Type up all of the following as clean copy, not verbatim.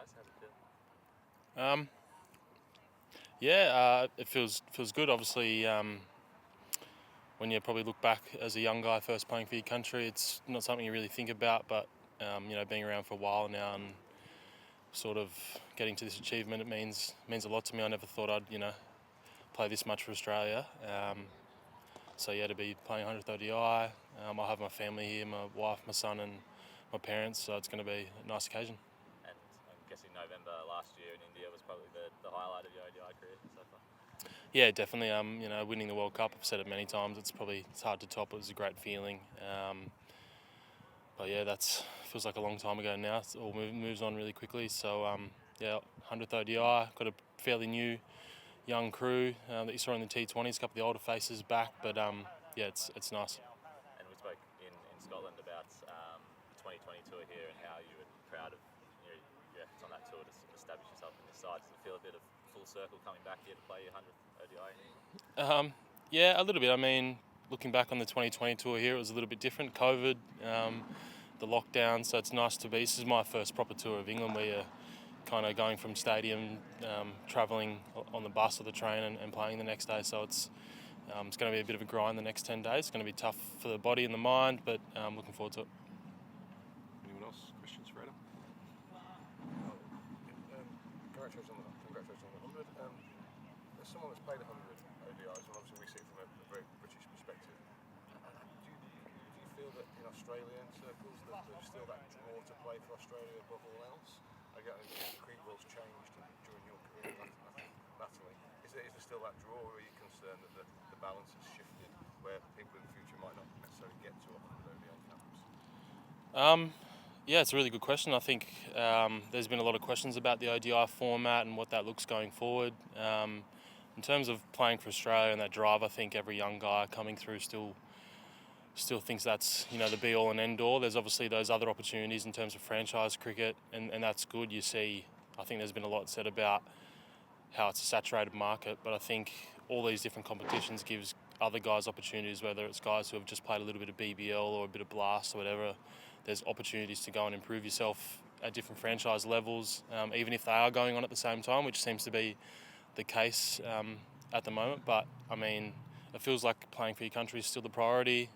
ODIs? How's it feel? It feels good. Obviously, when you probably look back as a young guy first playing for your country, it's not something you really think about. But being around for a while now and sort of getting to this achievement, it means a lot to me. I never thought I'd play this much for Australia. To be playing 100th ODI, I have my family here, my wife, my son, and my parents. So it's going to be a nice occasion. And I'm guessing November last year in India was probably the highlight of your ODI career so far. Yeah, definitely. Winning the World Cup, I've said it many times. It's hard to top. It was a great feeling. That feels like a long time ago now. It all moves on really quickly. So 100th ODI, got a fairly new young crew that you saw in the T20s. A couple of the older faces back, but it's nice. And we spoke in Scotland about the 2020 tour here and how you were proud of your efforts on that tour to establish yourself in this side. Does it feel a bit of full circle coming back here to play your 100th ODI? A little bit. I mean, looking back on the 2020 tour here, it was a little bit different. COVID, the lockdown, so it's nice to be. This is my first proper tour of England where you're kind of going from stadium, travelling on the bus or the train and playing the next day. So it's going to be a bit of a grind the next 10 days. It's going to be tough for the body and the mind, but looking forward to it. Anyone else? Questions for Adam? Congratulations on the 100. As someone that's played 100 ODIs, and obviously we see it from a very British perspective, do you feel that in Australian circles that there's still that draw to play for Australia above all else? I get the cricket world's changed during your career, latterly. Is there still that draw, or are you concerned that the balance has shifted where people in the future might not necessarily get to 100 ODI caps? It's a really good question. I think there's been a lot of questions about the ODI format and what that looks going forward. In terms of playing for Australia and that drive, I think every young guy coming through still thinks that's the be all and end all. There's obviously those other opportunities in terms of franchise cricket, and that's good. I think there's been a lot said about how it's a saturated market, but I think all these different competitions gives other guys opportunities, whether it's guys who have just played a little bit of BBL or a bit of Blast or whatever. There's opportunities to go and improve yourself at different franchise levels, even if they are going on at the same time, which seems to be the case at the moment. But I mean, it feels like playing for your country is still the priority.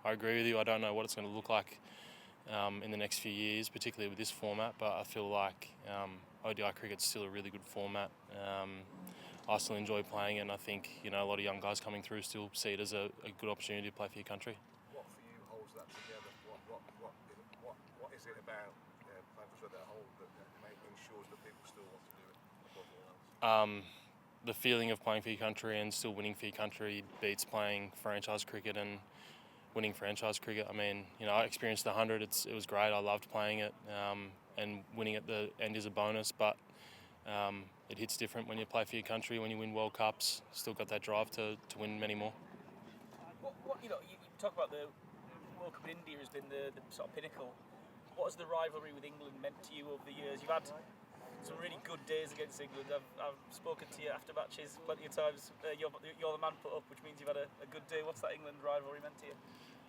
I agree with you. I don't know what it's going to look like in the next few years, particularly with this format, but I feel like ODI cricket's still a really good format. I still enjoy playing it, and I think a lot of young guys coming through still see it as a good opportunity to play for your country. What for you holds that together? What is it about playing for that whole that ensures that people still want to do it above all else? The feeling of playing for your country and still winning for your country beats playing franchise cricket and winning franchise cricket. I mean, I experienced the 100. It was great. I loved playing it, and winning at the end is a bonus. But it hits different when you play for your country. When you win World Cups, still got that drive to win many more. You talk about the World Cup in India has been the sort of pinnacle. What has the rivalry with England meant to you over the years? You've had some really good days against England. I've spoken to you after matches plenty of times. You're the man put up, which means you've had a good day. What's that England rivalry meant to you?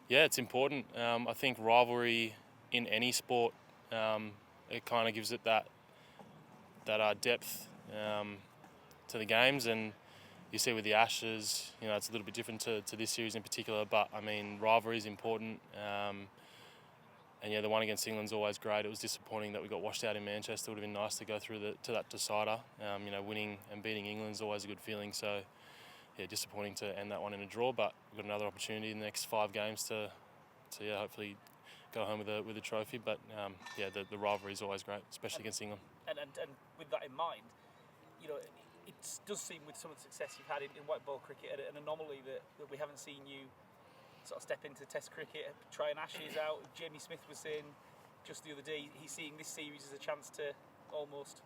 Yeah, it's important. I think rivalry in any sport, it kind of gives it that depth to the games, and you see with the Ashes, it's a little bit different to this series in particular. But I mean, rivalry is important. The one against England's always great. It was disappointing that we got washed out in Manchester. It would have been nice to go through to that decider. Winning and beating England's always a good feeling. So, disappointing to end that one in a draw. But we've got another opportunity in the next 5 games to hopefully go home with a trophy. But the rivalry is always great, especially against England. And with that in mind, it does seem with some of the success you've had in white ball cricket an anomaly that we haven't seen you sort of step into Test cricket, try and Ashes out. Jamie Smith was saying just the other day he's seeing this series as a chance to almost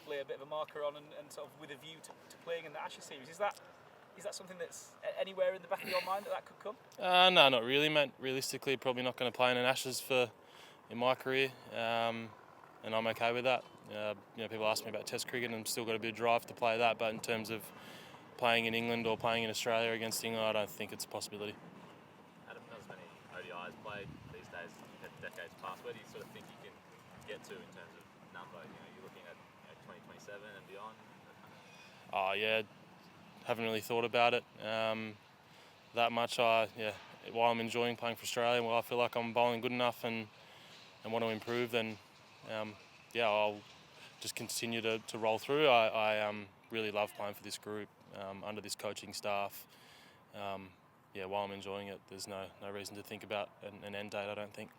lay a bit of a marker on and sort of with a view to playing in the Ashes series. Is that something that's anywhere in the back of your mind that could come? No, not really, mate. Realistically, probably not going to play in an Ashes in my career, and I'm okay with that. People ask me about Test cricket, and I've still got a bit of drive to play that. But in terms of playing in England or playing in Australia against England, I don't think it's a possibility. Adam, not as many ODIs played these days, decades past. Where do you sort of think you can get to in terms of number? You're looking at 2027 and beyond. Oh yeah, haven't really thought about it that much. While I'm enjoying playing for Australia, while I feel like I'm bowling good enough and want to improve, then I'll just continue to roll through. I really love playing for this group under this coaching staff. While I'm enjoying it, there's no reason to think about an end date, I don't think.